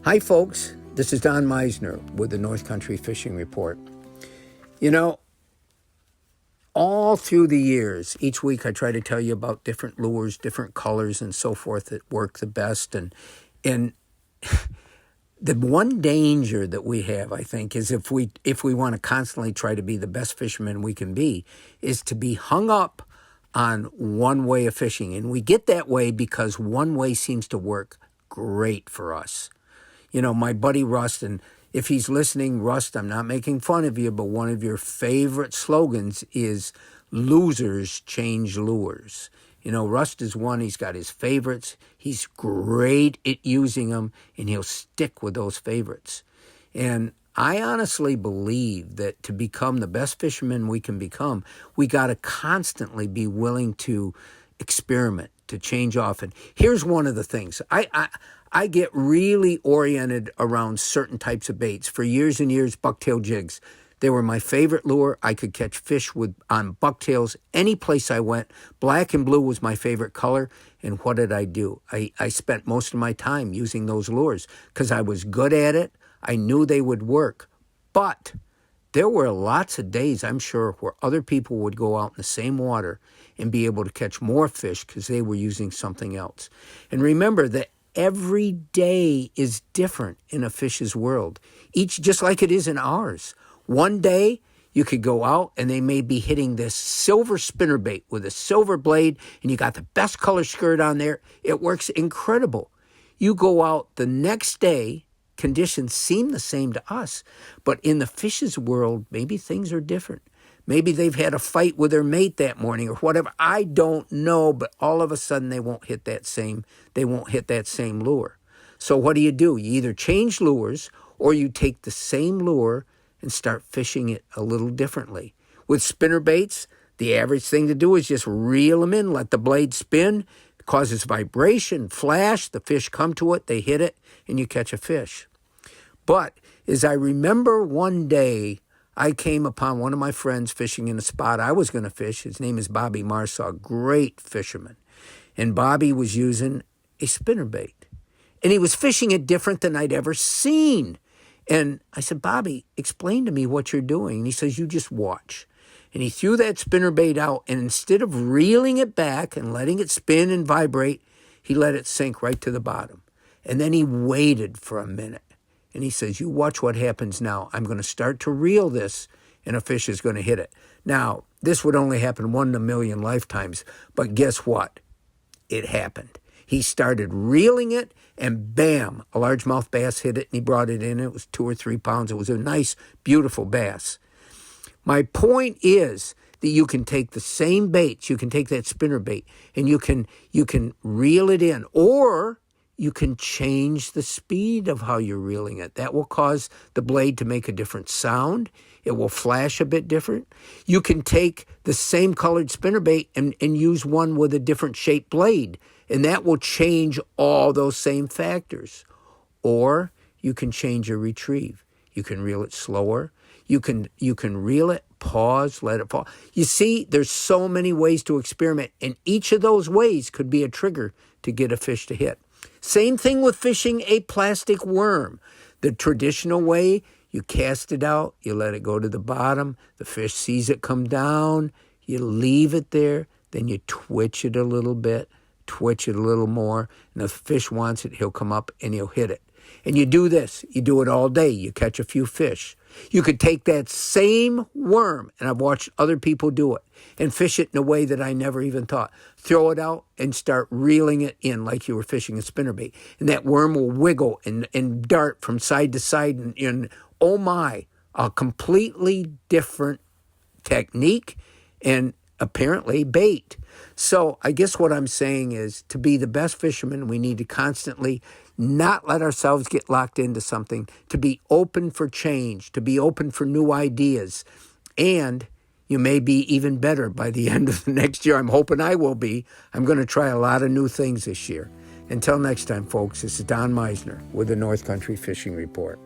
Hi, folks. This is Don Meisner with the North Country Fishing Report. You know, all through the years, each week I try to tell you about different lures, different colors, and so forth that work the best. And the one danger that we have, I think, is if we want to constantly try to be the best fishermen we can be, is to be hung up on one way of fishing. And we get that way because one way seems to work great for us. You know, my buddy Rust, and if he's listening, Rust, I'm not making fun of you, but one of your favorite slogans is losers change lures. You know, Rust is one, he's got his favorites. He's great at using them, and he'll stick with those favorites. And I honestly believe that to become the best fisherman we can become, we got to constantly be willing to experiment, to change off. And here's one of the things. I get really oriented around certain types of baits. For years and years, bucktail jigs. They were my favorite lure. I could catch fish on bucktails any place I went. Black and blue was my favorite color. And what did I do? I spent most of my time using those lures because I was good at it. I knew they would work. But there were lots of days, I'm sure, where other people would go out in the same water and be able to catch more fish because they were using something else. And remember that every day is different in a fish's world, each just like it is in ours. One day you could go out and they may be hitting this silver spinnerbait with a silver blade and you got the best color skirt on there. It works incredible. You go out the next day, conditions seem the same to us, but in the fish's world, maybe things are different. Maybe they've had a fight with their mate that morning or whatever. I don't know, but all of a sudden they won't hit that same lure. So what do? You either change lures or you take the same lure and start fishing it a little differently. With spinnerbaits, the average thing to do is just reel them in, let the blade spin. It causes vibration, flash, the fish come to it, they hit it, and you catch a fish. But as I remember one day, I came upon one of my friends fishing in a spot I was going to fish. His name is Bobby Marsaw, great fisherman. And Bobby was using a spinnerbait. And he was fishing it different than I'd ever seen. And I said, Bobby, explain to me what you're doing. And he says, you just watch. And he threw that spinnerbait out, and instead of reeling it back and letting it spin and vibrate, he let it sink right to the bottom. And then he waited for a minute. And he says, you watch what happens now. I'm going to start to reel this, and a fish is going to hit it. Now, this would only happen 1 in a million lifetimes, but guess what? It happened. He started reeling it, and bam, a largemouth bass hit it, and he brought it in. It was 2 or 3 pounds. It was a nice, beautiful bass. My point is that you can take the same baits, you can take that spinnerbait, and you can reel it in, or you can change the speed of how you're reeling it. That will cause the blade to make a different sound. It will flash a bit different. You can take the same colored spinnerbait and use one with a different shaped blade, and that will change all those same factors. Or you can change your retrieve. You can reel it slower. You can reel it, pause, let it fall. You see, there's so many ways to experiment, and each of those ways could be a trigger to get a fish to hit. Same thing with fishing a plastic worm. The traditional way, you cast it out, you let it go to the bottom, the fish sees it come down, you leave it there, then you twitch it a little bit, twitch it a little more, and if the fish wants it, he'll come up and he'll hit it. And you do this, you do it all day, you catch a few fish. You could take that same worm, and I've watched other people do it, and fish it in a way that I never even thought. Throw it out and start reeling it in like you were fishing a spinnerbait. And that worm will wiggle and dart from side to side. And oh my, a completely different technique and apparently bait. So I guess what I'm saying is to be the best fisherman, we need to constantly not let ourselves get locked into something, to be open for change, to be open for new ideas. And you may be even better by the end of the next year. I'm hoping I will be. I'm going to try a lot of new things this year. Until next time, folks, this is Don Meisner with the North Country Fishing Report.